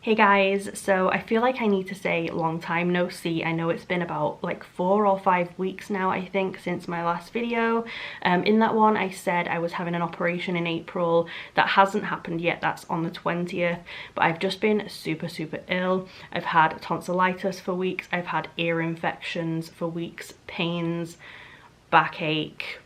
Hey guys, so I feel like I need to say long time no see. I know it's been about like 4 or 5 weeks now, I think, since my last video. In that one I said I was having an operation in April. That hasn't happened yet, that's on the 20th, but I've just been super ill. I've had tonsillitis for weeks, I've had ear infections for weeks, pains, backache,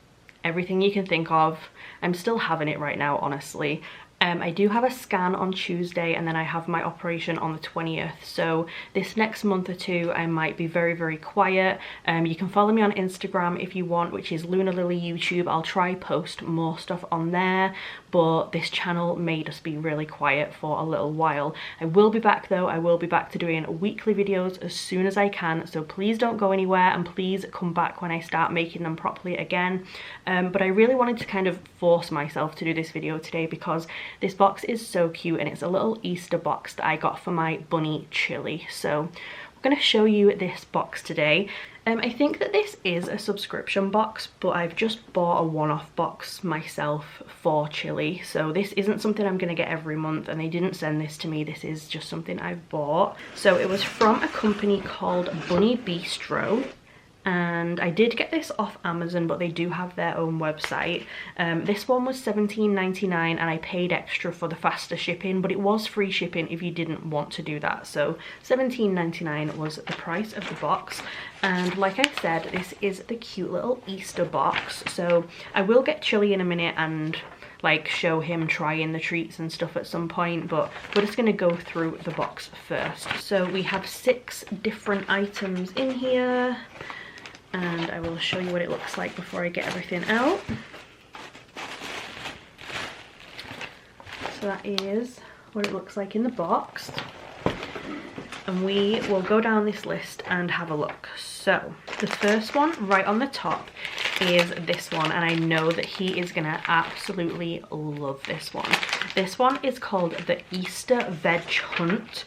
everything you can think of. I'm still having it right now, honestly. I do have a scan on Tuesday and then I have my operation on the 20th, so this next month or two I might be very quiet. You can follow me on Instagram if you want, which is LunaLily YouTube. I'll try post more stuff on there, but this channel may just be really quiet for a little while. I will be back though. I will be back to doing weekly videos as soon as I can, so please don't go anywhere and please come back when I start making them properly again. But I really wanted to kind of force myself to do this video today because this box is so cute and it's a little Easter box that I got for my bunny Chili. So I'm going to show you this box today. I think that this is a subscription box, but I've just bought a one-off box myself for Chili. So this isn't something I'm going to get every month and they didn't send this to me. This is just something I've bought. So it was from a company called Bistro. And I did get this off Amazon, but they do have their own website. This one was $17.99 and I paid extra for the faster shipping, but it was free shipping if you didn't want to do that. So $17.99 was the price of the box. And like I said, this is the cute little Easter box. So I will get Chili in a minute and like show him trying the treats and stuff at some point, but we're just going to go through the box first. So we have 6 different items in here, and I will show you what it looks like before I get everything out. So that is what it looks like in the box. And we will go down this list and have a look. So the first one right on the top is this one, and I know that he is gonna absolutely love this one. This one is called the Easter Veg Hunt.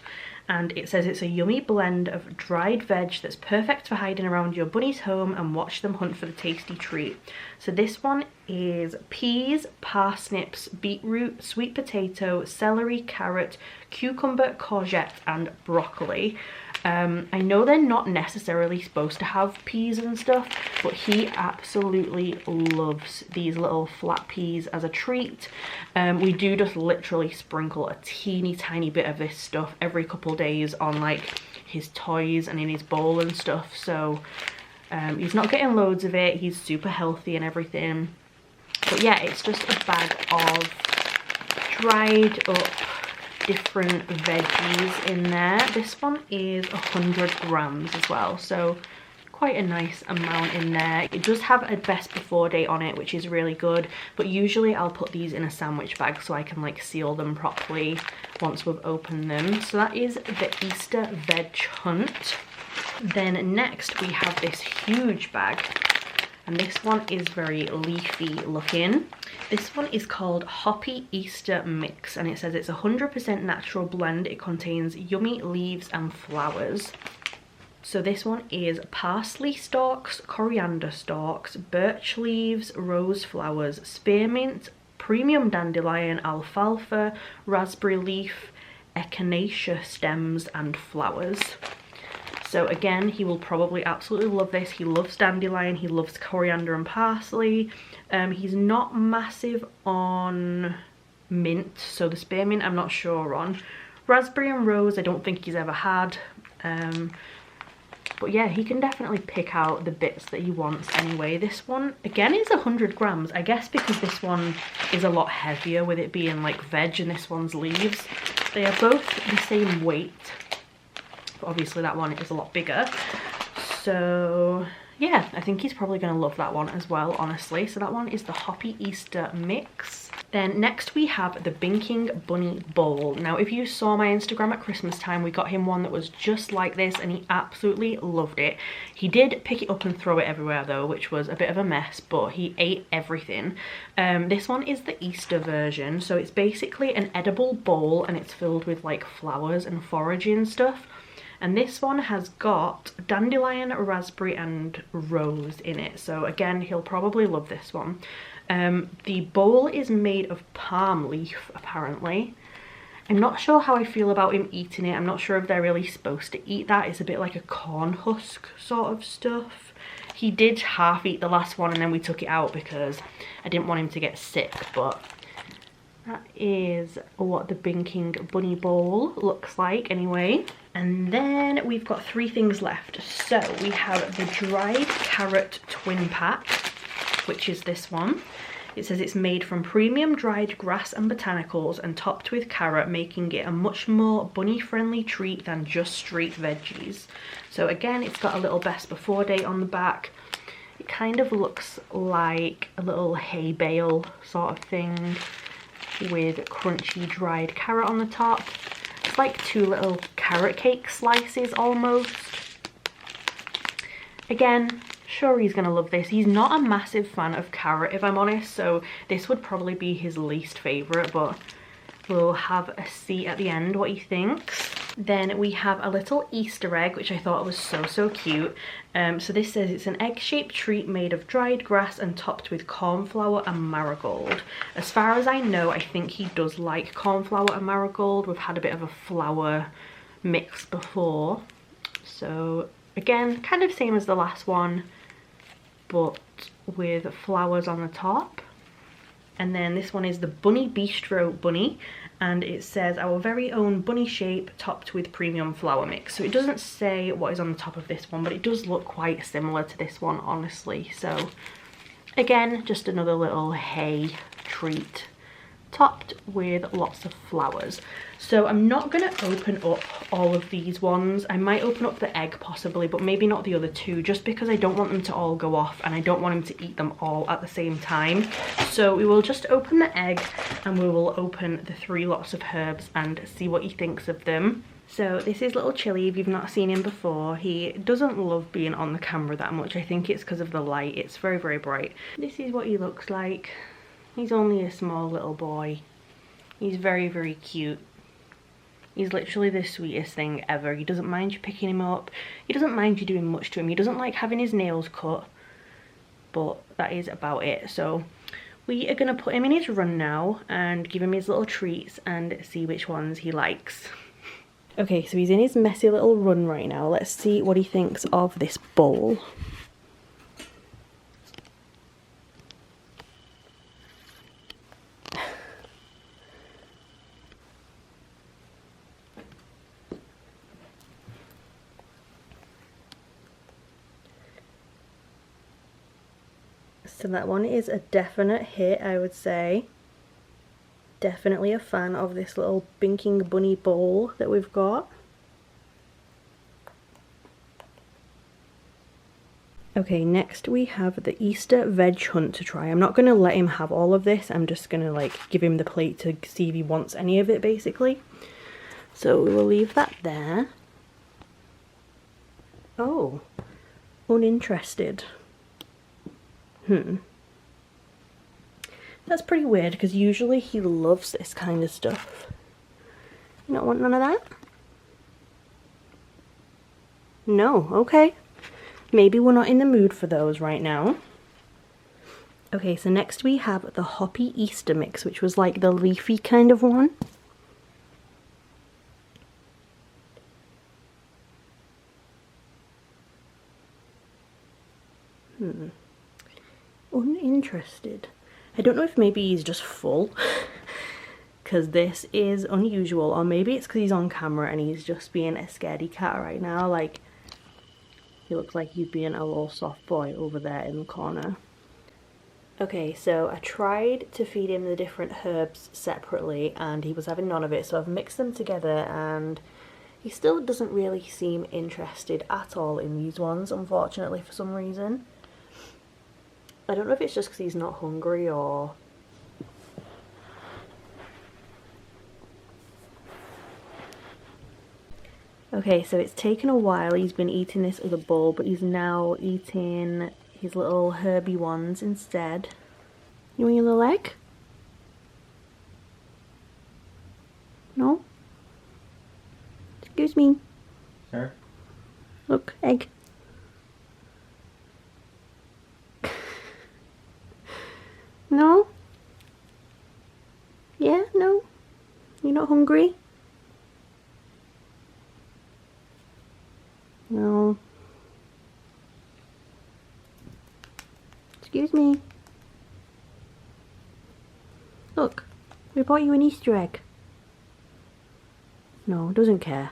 And it says it's a yummy blend of dried veg that's perfect for hiding around your bunny's home and watch them hunt for the tasty treat. So this one is peas, parsnips, beetroot, sweet potato, celery, carrot, cucumber, courgette and broccoli. I know they're not necessarily supposed to have peas and stuff, but he absolutely loves these little flat peas as a treat. We do just literally sprinkle a teeny tiny bit of this stuff every couple days on like his toys and in his bowl and stuff, so he's not getting loads of it. He's super healthy and everything, but yeah, it's just a bag of dried up different veggies in there. This one is 100 grams as well, so quite a nice amount in there. It does have a best before date on it, which is really good, but usually I'll put these in a sandwich bag so I can like seal them properly once we've opened them. So that is the Easter Veg Hunt. Then next we have this huge bag, and this one is very leafy looking. This one is called Hoppy Easter Mix, and it says it's 100% natural blend. It contains yummy leaves and flowers. So this one is parsley stalks, coriander stalks, birch leaves, rose flowers, spearmint, premium dandelion, alfalfa, raspberry leaf, echinacea stems and flowers. So again, he will probably absolutely love this. He loves dandelion, he loves coriander and parsley. He's not massive on mint, so the spearmint I'm not sure on. Raspberry and rose I don't think he's ever had. But yeah, he can definitely pick out the bits that he wants anyway. This one, again, is 100 grams. I guess because this one is a lot heavier with it being like veg and this one's leaves. They are both the same weight, but obviously that one is a lot bigger. So yeah, I think he's probably going to love that one as well, honestly. So that one is the Hoppy Easter Mix. Then next we have the Binking Bunny Bowl. Now if you saw my Instagram at Christmas time, we got him one that was just like this and he absolutely loved it. He did pick it up and throw it everywhere though, which was a bit of a mess, but he ate everything. This one is the Easter version, so it's basically an edible bowl and it's filled with like flowers and foraging stuff. And this one has got dandelion, raspberry and rose in it, so again he'll probably love this one. The bowl is made of palm leaf apparently, I'm not sure how I feel about him eating it. I'm not sure if they're really supposed to eat that. It's a bit like a corn husk sort of stuff. He did half eat the last one and then we took it out because I didn't want him to get sick, but that is what the Binking Bunny Bowl looks like anyway. And then we've got 3 things left. So we have the dried carrot twin pack, which is this one. It says it's made from premium dried grass and botanicals and topped with carrot, making it a much more bunny-friendly treat than just straight veggies. So again, it's got a little best before date on the back. It kind of looks like a little hay bale sort of thing with crunchy dried carrot on the top. It's like 2 little carrot cake slices almost. Again, sure he's gonna love this. He's not a massive fan of carrot, if I'm honest, so this would probably be his least favourite, but we'll have a see at the end what he thinks. Then we have a little Easter egg, which I thought was so cute. So this says it's an egg-shaped treat made of dried grass and topped with cornflower and marigold. As far as I know, I think he does like cornflower and marigold. We've had a bit of a flour mix before. So again, kind of same as the last one, but with flowers on the top. And then this one is the Bunny Bistro Bunny, and it says our very own bunny shape topped with premium flour mix. So it doesn't say what is on the top of this one, but it does look quite similar to this one, honestly. So again, just another little hay treat topped with lots of flowers. So I'm not going to open up all of these ones. I might open up the egg possibly, but maybe not the other 2, just because I don't want them to all go off and I don't want him to eat them all at the same time. So we will just open the egg and we will open the 3 lots of herbs and see what he thinks of them. So this is little Chili. If you've not seen him before, he doesn't love being on the camera that much. I think it's because of the light. It's very bright. This is what he looks like. He's only a small little boy. He's very cute. He's literally the sweetest thing ever. He doesn't mind you picking him up. He doesn't mind you doing much to him. He doesn't like having his nails cut, but that is about it. So we are going to put him in his run now and give him his little treats and see which ones he likes. Okay, so he's in his messy little run right now. Let's see what he thinks of this bowl. So that one is a definite hit, I would say. Definitely a fan of this little Binking Bunny bowl that we've got. Okay, next we have the Easter veg hunt to try. I'm not going to let him have all of this. I'm just going to like give him the plate to see if he wants any of it basically. So we will leave that there. Oh, uninterested. That's pretty weird because usually he loves this kind of stuff. You don't want none of that? No, okay. Maybe we're not in the mood for those right now. Okay, so next we have the Hoppy Easter mix, which was like the leafy kind of one. Uninterested. I don't know if maybe he's just full because this is unusual, or maybe it's because he's on camera and he's just being a scaredy cat right now. Like, he looks like he's being a little soft boy over there in the corner. Okay, so I tried to feed him the different herbs separately and he was having none of it, so I've mixed them together and he still doesn't really seem interested at all in these ones, unfortunately, for some reason. I don't know if it's just because he's not hungry or... Okay, so it's taken a while. He's been eating this other bowl, but he's now eating his little herby ones instead. You want your little egg? No? Excuse me. Sir? Look, egg. No? Yeah, no? You're not hungry? No. Excuse me. Look, we bought you an Easter egg. No, doesn't care.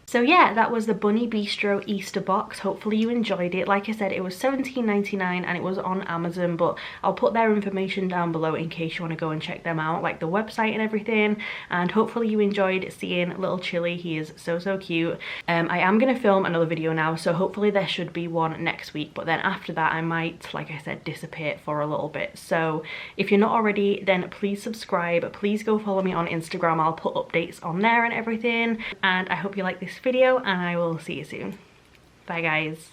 So yeah, that was the Bunny Bistro Easter box. Hopefully you enjoyed it. Like I said, it was $17.99 and it was on Amazon, but I'll put their information down below in case you want to go and check them out, like the website and everything. And hopefully you enjoyed seeing little Chili. He is so cute. I am going to film another video now, so hopefully there should be one next week, but then after that I might, like I said, dissipate for a little bit. So if you're not already, then please subscribe. Please go follow me on Instagram. I'll put updates on there and everything. And I hope you like this video, and I will see you soon. Bye guys.